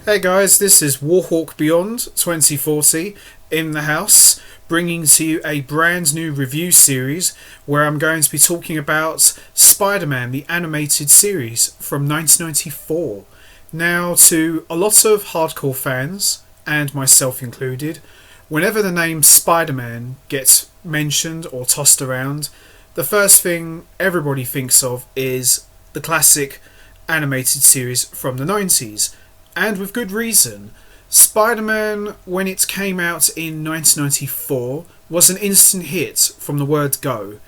Hey guys, this is Warhawk Beyond 2040 in the house, bringing to you a brand new review series where I'm going to be talking about Spider-Man, the animated series from 1994. Now, to a lot of hardcore fans, and myself included, whenever the name Spider-Man gets mentioned or tossed around, the first thing everybody thinks of is the classic animated series from the 90s. And with good reason. Spider-Man, when it came out in 1994, was an instant hit from the word go.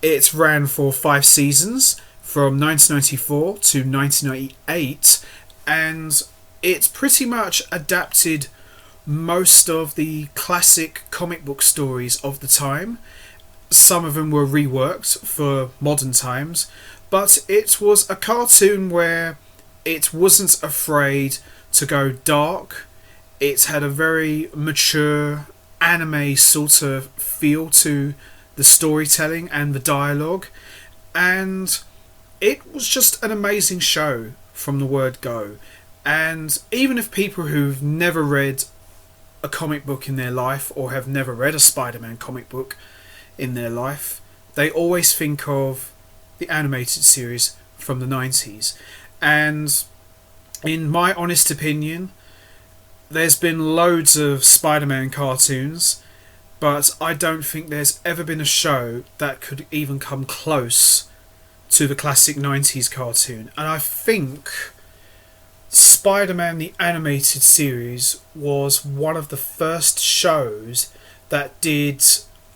It ran for 5 seasons, from 1994 to 1998, and it pretty much adapted most of the classic comic book stories of the time. Some of them were reworked for modern times, but it was a cartoon where it wasn't afraid to go dark. It had a very mature anime sort of feel to the storytelling and the dialogue, and it was just an amazing show from the word go. And even if people who've never read a comic book in their life or have never read a Spider-Man comic book in their life, they always think of the animated series from the 90s. And in my honest opinion, there's been loads of Spider-Man cartoons, but I don't think there's ever been a show that could even come close to the classic 90s cartoon. And I think Spider-Man the animated series was one of the first shows that did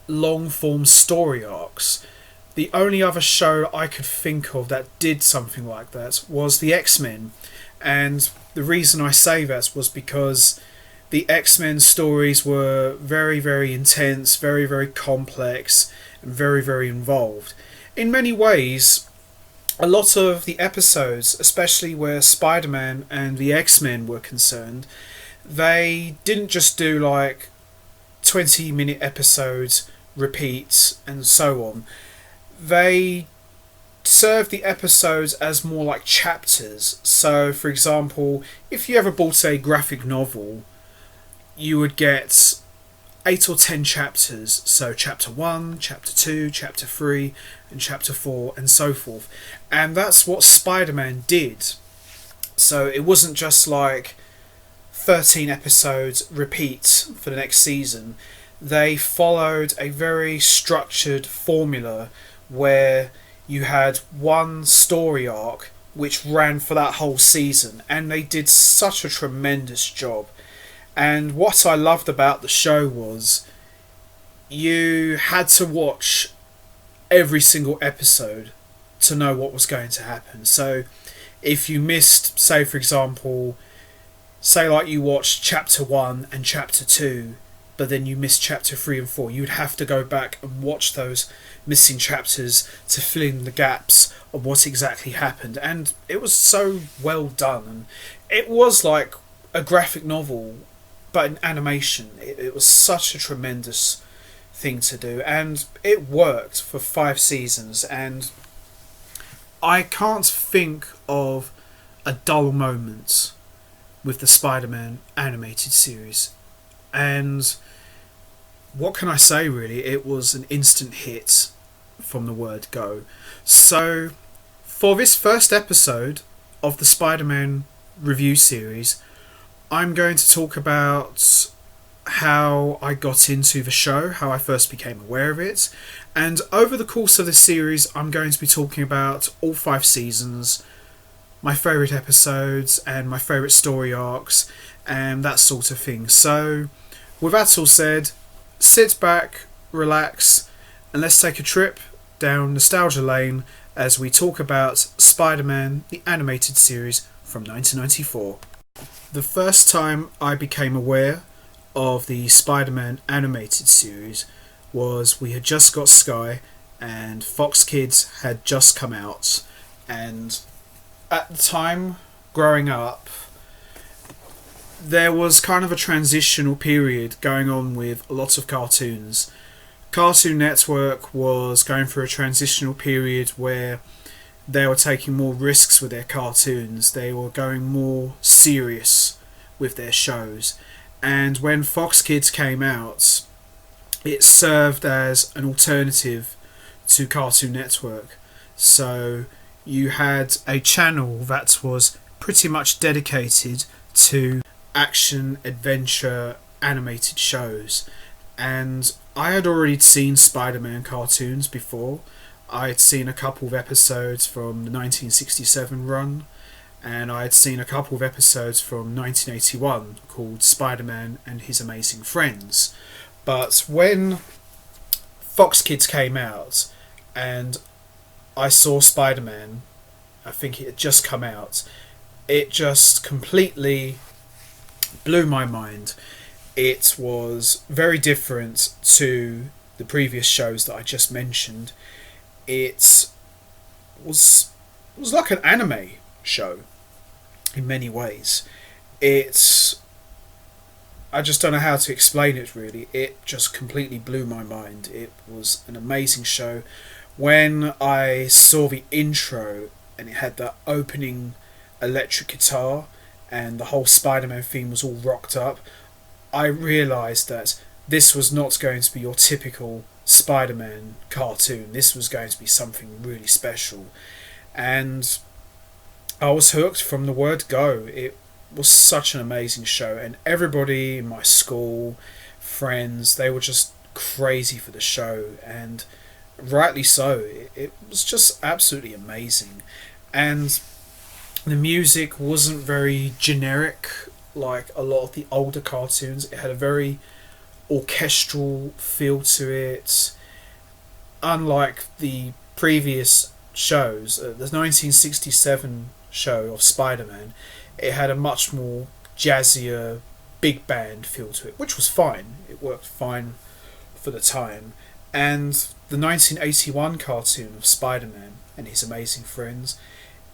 long-form story arcs. The only other show I could think of that did something like that was the X-Men. And the reason I say that was because the X-Men stories were very, very intense, very, very complex, and very, very involved. In many ways, a lot of the episodes, especially where Spider-Man and the X-Men were concerned, they didn't just do like 20-minute episodes, repeats, and so on. They served the episodes as more like chapters. So, for example, if you ever bought a graphic novel, you would get 8 or 10 chapters. So, chapter 1, chapter 2, chapter 3, and chapter 4, and so forth. And that's what Spider-Man did. So, it wasn't just like 13 episodes, repeat for the next season. They followed a very structured formula where you had one story arc which ran for that whole season, and they did such a tremendous job. And what I loved about the show was you had to watch every single episode to know what was going to happen. So if you missed, say for example, say like you watched chapter 1 and chapter 2, but then you missed chapter 3 and 4, you'd have to go back and watch those missing chapters to fill in the gaps of what exactly happened. And it was so well done, and it was like a graphic novel but in animation. It was such a tremendous thing to do, and it worked for 5 seasons, and I can't think of a dull moment with the Spider-Man animated series. And what can I say really? It was an instant hit from the word go. So for this first episode of the Spider-Man review series, I'm going to talk about how I got into the show, how I first became aware of it, and over the course of the series I'm going to be talking about all 5 seasons, my favourite episodes and my favourite story arcs and that sort of thing. So with that all said, sit back, relax, and let's take a trip down nostalgia lane as we talk about Spider-Man, the animated series from 1994. The first time I became aware of the Spider-Man animated series was we had just got Sky and Fox Kids had just come out, and at the time growing up there was kind of a transitional period going on with a lot of cartoons. Cartoon Network was going through a transitional period where they were taking more risks with their cartoons. They were going more serious with their shows. And when Fox Kids came out, it served as an alternative to Cartoon Network. So you had a channel that was pretty much dedicated to action, adventure, animated shows. And I had already seen Spider-Man cartoons before. I had seen a couple of episodes from the 1967 run, and I had seen a couple of episodes from 1981 called Spider-Man and His Amazing Friends. But when Fox Kids came out and I saw Spider-Man, I think it had just come out, it just completely blew my mind. It was very different to the previous shows that I just mentioned. It was like an anime show in many ways. I just don't know how to explain it really. It just completely blew my mind. It was an amazing show. When I saw the intro and it had the opening electric guitar and the whole Spider-Man theme was all rocked up, I realised that this was not going to be your typical Spider-Man cartoon. This was going to be something really special. And I was hooked from the word go. It was such an amazing show, and everybody in my school, friends, they were just crazy for the show, and rightly so. It was just absolutely amazing. And the music wasn't very generic like a lot of the older cartoons. It had a very orchestral feel to it. Unlike the previous shows, the 1967 show of Spider-Man, it had a much more jazzier, big band feel to it, which was fine. It worked fine for the time. And the 1981 cartoon of Spider-Man and His Amazing Friends,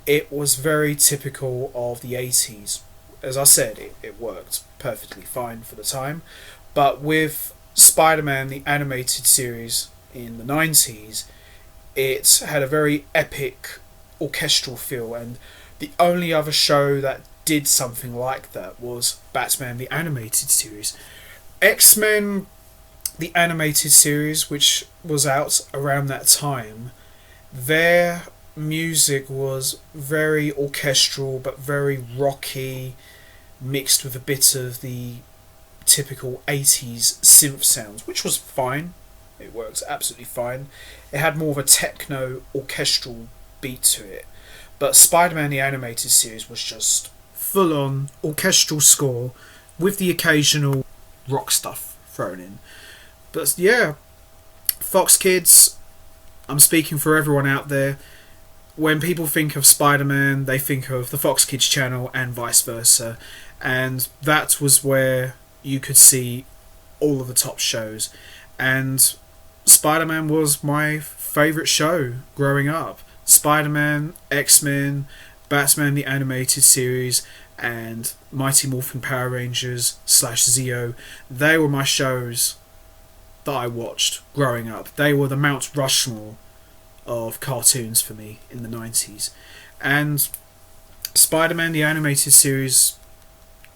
it was very typical of the 80s. As I said, it worked perfectly fine for the time. But with Spider-Man, the animated series in the 90s, it had a very epic orchestral feel, and the only other show that did something like that was Batman the Animated Series. X-Men the Animated Series, which was out around that time, their music was very orchestral but very rocky, mixed with a bit of the typical 80s synth sounds, which was fine. It works absolutely fine. It had more of a techno orchestral beat to it. But Spider-Man the Animated Series was just full-on orchestral score with the occasional rock stuff thrown in. But yeah, Fox Kids, I'm speaking for everyone out there. When people think of Spider-Man, they think of the Fox Kids channel and vice versa. And that was where you could see all of the top shows. And Spider-Man was my favourite show growing up. Spider-Man, X-Men, Batman the Animated Series, and Mighty Morphin Power Rangers / Zeo. They were my shows that I watched growing up. They were the Mount Rushmore of cartoons for me in the 90s. And Spider-Man the Animated Series,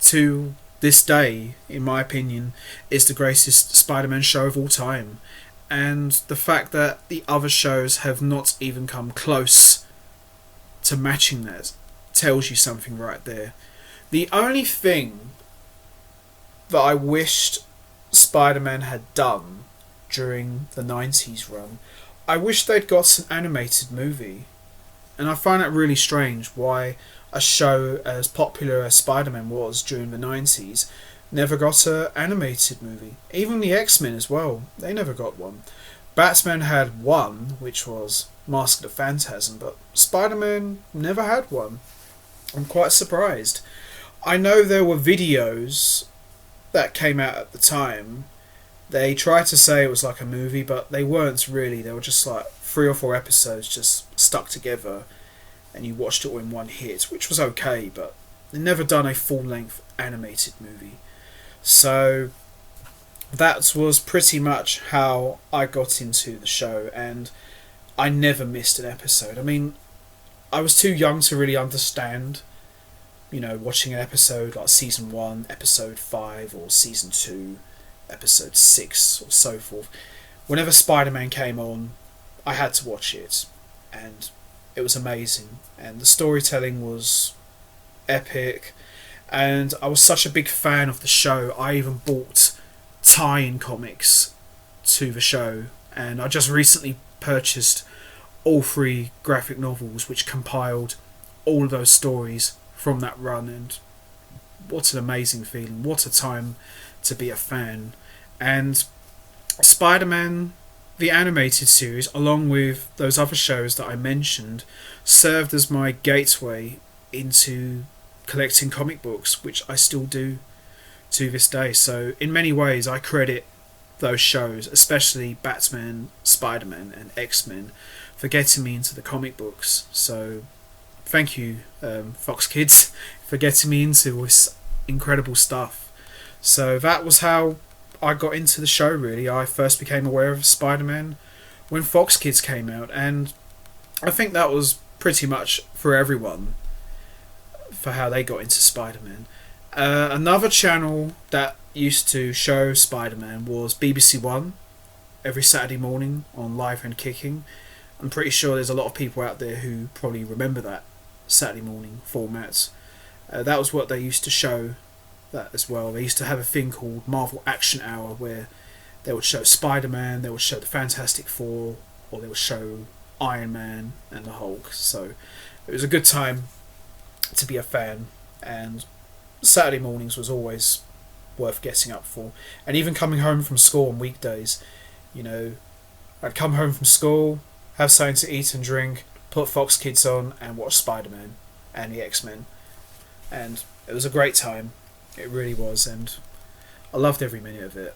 to this day, in my opinion, is the greatest Spider-Man show of all time. And the fact that the other shows have not even come close to matching that tells you something right there. The only thing that I wished Spider-Man had done during the 90s run, I wish they'd got an animated movie. And I find that really strange why a show as popular as Spider-Man was during the 90s never got an animated movie. Even the X-Men as well, they never got one. Batman had one, which was Mask of the Phantasm, but Spider-Man never had one. I'm quite surprised. I know there were videos that came out at the time. They tried to say it was like a movie, but they weren't really. They were just like 3 or 4 episodes just stuck together, and you watched it all in one hit, which was okay, but they never done a full-length animated movie. So that was pretty much how I got into the show, and I never missed an episode. I mean, I was too young to really understand watching an episode like season 1, episode 5, or season 2, episode 6, or so forth. Whenever Spider-Man came on, I had to watch it, and it was amazing, and the storytelling was epic, and I was such a big fan of the show, I even bought tie-in comics to the show, and I just recently purchased all 3 graphic novels which compiled all of those stories from that run, and what an amazing feeling, what a time to be a fan. And Spider-Man, the animated series, along with those other shows that I mentioned, served as my gateway into collecting comic books, which I still do to this day. So in many ways I credit those shows, especially Batman, Spider-Man and X-Men, for getting me into the comic books. So thank you, Fox Kids, for getting me into this incredible stuff. So that was how I got into the show, really. I first became aware of Spider-Man when Fox Kids came out, and I think that was pretty much for everyone for how they got into Spider-Man. Another channel that used to show Spider-Man was BBC One, every Saturday morning on Live and Kicking. I'm pretty sure there's a lot of people out there who probably remember that Saturday morning format. That was what they used to show that as well. They used to have a thing called Marvel Action Hour, where they would show Spider-Man, they would show the Fantastic Four, or they would show Iron Man and the Hulk. So it was a good time to be a fan, and Saturday mornings was always worth getting up for. And even coming home from school on weekdays, I'd come home from school, have something to eat and drink, put Fox Kids on and watch Spider-Man and the X-Men, and it was a great time. It really was, and I loved every minute of it.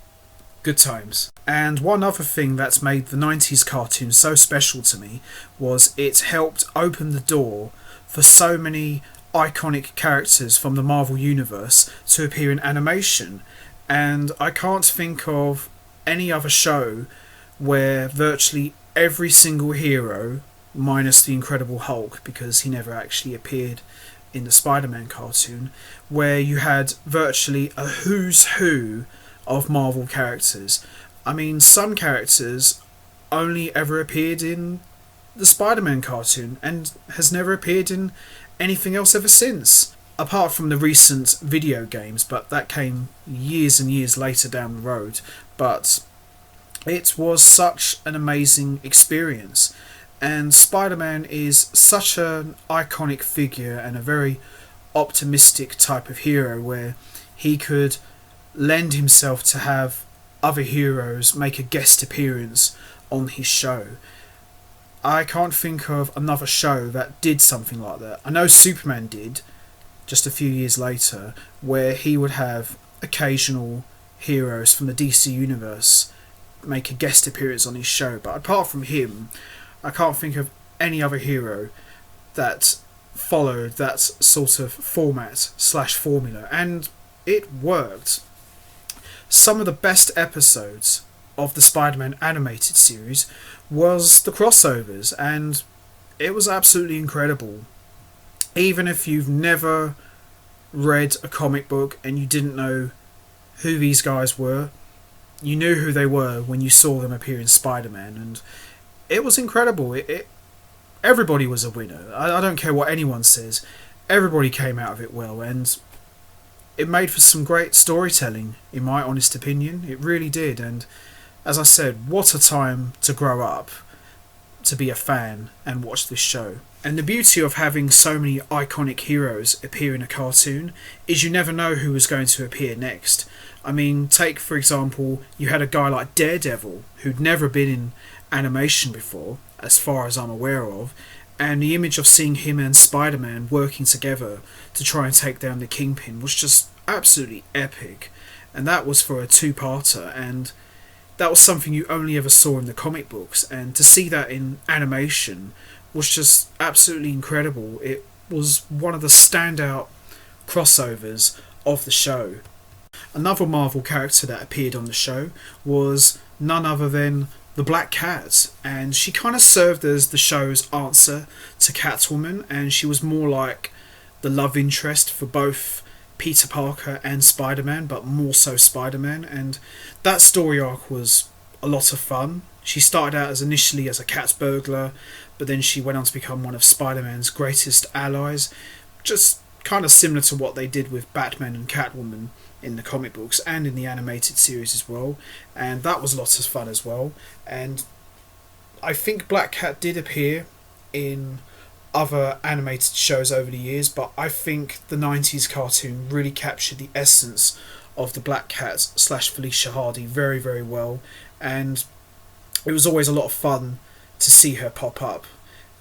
Good times. And one other thing that's made the 90s cartoon so special to me was it helped open the door for so many iconic characters from the Marvel Universe to appear in animation. And I can't think of any other show where virtually every single hero, minus the Incredible Hulk, because he never actually appeared in the Spider-Man cartoon, where you had virtually a who's who of Marvel characters. I mean, some characters only ever appeared in the Spider-Man cartoon and has never appeared in anything else ever since, apart from the recent video games, but that came years and years later down the road. But it was such an amazing experience. And Spider-Man is such an iconic figure and a very optimistic type of hero, where he could lend himself to have other heroes make a guest appearance on his show. I can't think of another show that did something like that. I know Superman did, just a few years later, where he would have occasional heroes from the DC Universe make a guest appearance on his show. But apart from him, I can't think of any other hero that followed that sort of format/formula, and it worked. Some of the best episodes of the Spider-Man animated series was the crossovers, and it was absolutely incredible. Even if you've never read a comic book and you didn't know who these guys were, you knew who they were when you saw them appear in Spider-Man, and it was incredible. Everybody was a winner. I don't care what anyone says. Everybody came out of it well, and it made for some great storytelling, in my honest opinion. It really did, and as I said, what a time to grow up, to be a fan and watch this show. And the beauty of having so many iconic heroes appear in a cartoon is you never know who is going to appear next. I mean, take for example, you had a guy like Daredevil, who'd never been in animation before, as far as I'm aware of, and the image of seeing him and Spider-Man working together to try and take down the Kingpin was just absolutely epic. And that was for a two-parter, and that was something you only ever saw in the comic books, and to see that in animation was just absolutely incredible. It was one of the standout crossovers of the show. Another Marvel character that appeared on the show was none other than the Black Cat, and she kind of served as the show's answer to Catwoman, and she was more like the love interest for both Peter Parker and Spider-Man, but more so Spider-Man, and that story arc was a lot of fun. She started out initially as a cat burglar, but then she went on to become one of Spider-Man's greatest allies, just kind of similar to what they did with Batman and Catwoman in the comic books and in the animated series as well, and that was lots of fun as well. And I think Black Cat did appear in other animated shows over the years, but I think the 90s cartoon really captured the essence of the Black Cat / Felicia Hardy very, very well, and it was always a lot of fun to see her pop up.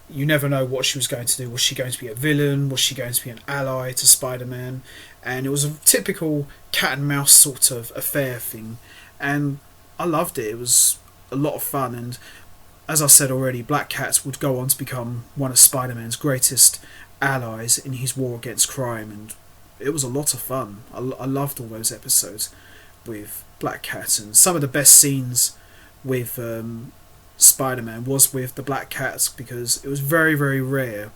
You never know what she was going to do. Was she going to be a villain? Was she going to be an ally to Spider-Man? And it was a typical cat and mouse sort of affair thing, and I loved it. It was a lot of fun, and as I said already, Black Cat would go on to become one of Spider-Man's greatest allies in his war against crime, and it was a lot of fun. I loved all those episodes with Black Cat, and some of the best scenes with Spider-Man was with the Black Cat, because it was very, very rare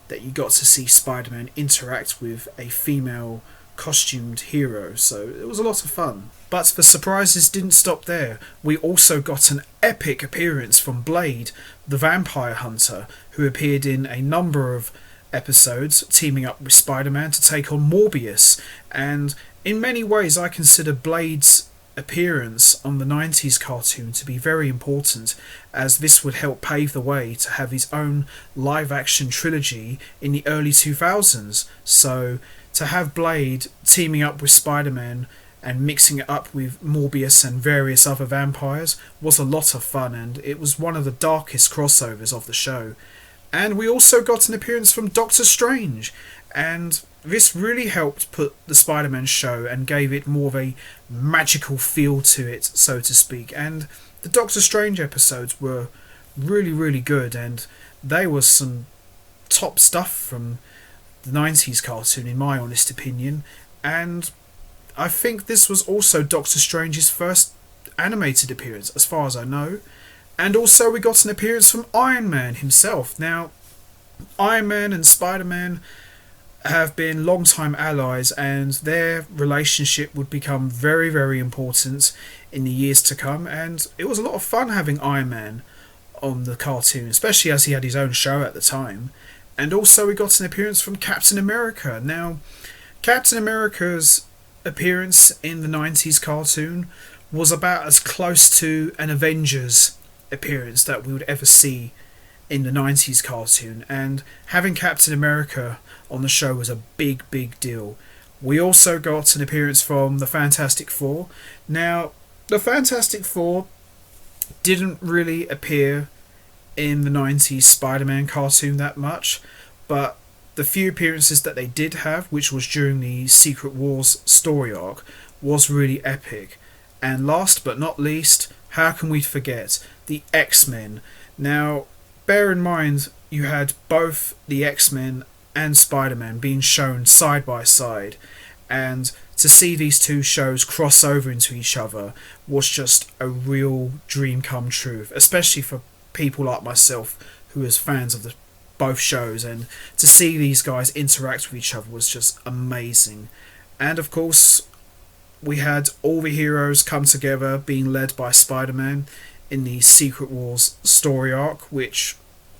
that you got to see Spider-Man interact with a female costumed hero, so it was a lot of fun. But the surprises didn't stop there. We also got an epic appearance from Blade, the vampire hunter, who appeared in a number of episodes, teaming up with Spider-Man to take on Morbius. And in many ways I consider Blade's appearance on the 90s cartoon to be very important, as this would help pave the way to have his own live action trilogy in the early 2000s. So to have Blade teaming up with Spider-Man and mixing it up with Morbius and various other vampires was a lot of fun, and it was one of the darkest crossovers of the show. And we also got an appearance from Doctor Strange, and this really helped put the Spider-Man show and gave it more of a magical feel to it, so to speak. And the Doctor Strange episodes were really, really good, and they were some top stuff from the 90s cartoon, in my honest opinion. And I think this was also Doctor Strange's first animated appearance, as far as I know. And also we got an appearance from Iron Man himself. Now, Iron Man and Spider-Man have been long-time allies, and their relationship would become very, very important in the years to come. And it was a lot of fun having Iron Man on the cartoon, especially as he had his own show at the time. And also we got an appearance from Captain America. Now, Captain America's appearance in the 90s cartoon was about as close to an Avengers appearance that we would ever see in the 90s cartoon, and having Captain America on the show was a big, big deal. We also got an appearance from the Fantastic Four. Now, the Fantastic Four didn't really appear in the 90s Spider-Man cartoon that much, but the few appearances that they did have, which was during the Secret Wars story arc, was really epic. And last but not least, how can we forget the X-Men? Now, bear in mind, you had both the X-Men and Spider-Man being shown side by side, and to see these two shows cross over into each other was just a real dream come true, especially for people like myself who is fans of both shows, and to see these guys interact with each other was just amazing. And of course, we had all the heroes come together, being led by Spider-Man in the Secret Wars story arc, which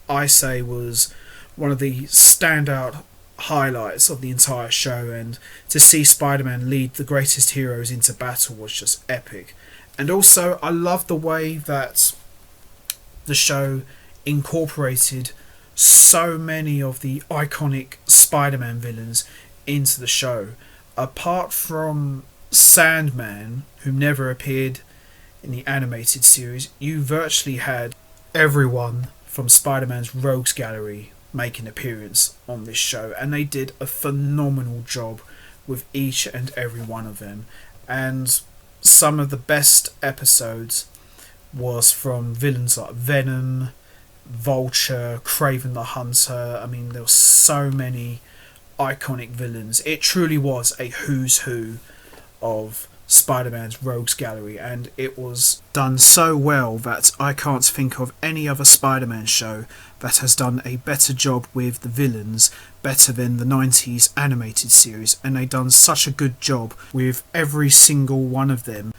I say was one of the standout highlights of the entire show, and to see Spider-Man lead the greatest heroes into battle was just epic. And also, I love the way that the show incorporated so many of the iconic Spider-Man villains into the show. Apart from Sandman, who never appeared in the animated series, you virtually had everyone from Spider-Man's Rogues Gallery make an appearance on this show, and they did a phenomenal job with each and every one of them. And some of the best episodes was from villains like Venom, Vulture, Kraven the Hunter. I mean, there were so many iconic villains. It truly was a who's who of Spider-Man's Rogues Gallery, and it was done so well that I can't think of any other Spider-Man show that has done a better job with the villains, better than the 90s animated series, and they done such a good job with every single one of them.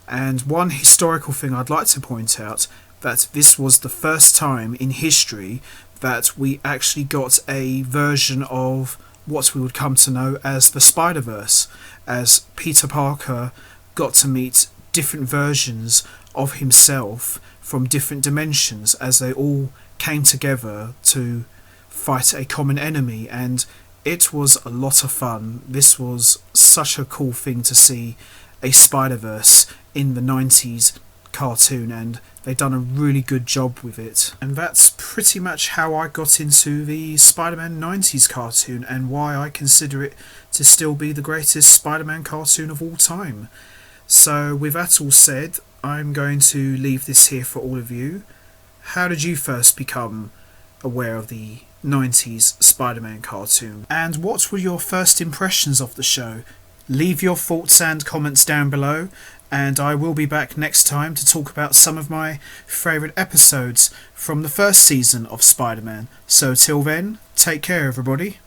And one historical thing I'd like to point out, that this was the first time in history that we actually got a version of what we would come to know as the Spider-Verse, as Peter Parker got to meet different versions of himself from different dimensions as they all came together to fight a common enemy, and it was a lot of fun. This was such a cool thing to see a Spider-Verse in the 90s cartoon, and they've done a really good job with it. And that's pretty much how I got into the Spider-Man 90s cartoon, and why I consider it to still be the greatest Spider-Man cartoon of all time. So with that all said, I'm going to leave this here for all of you. How did you first become aware of the 90s Spider-Man cartoon? And what were your first impressions of the show? Leave your thoughts and comments down below, and I will be back next time to talk about some of my favourite episodes from the first season of Spider-Man. So till then, take care everybody.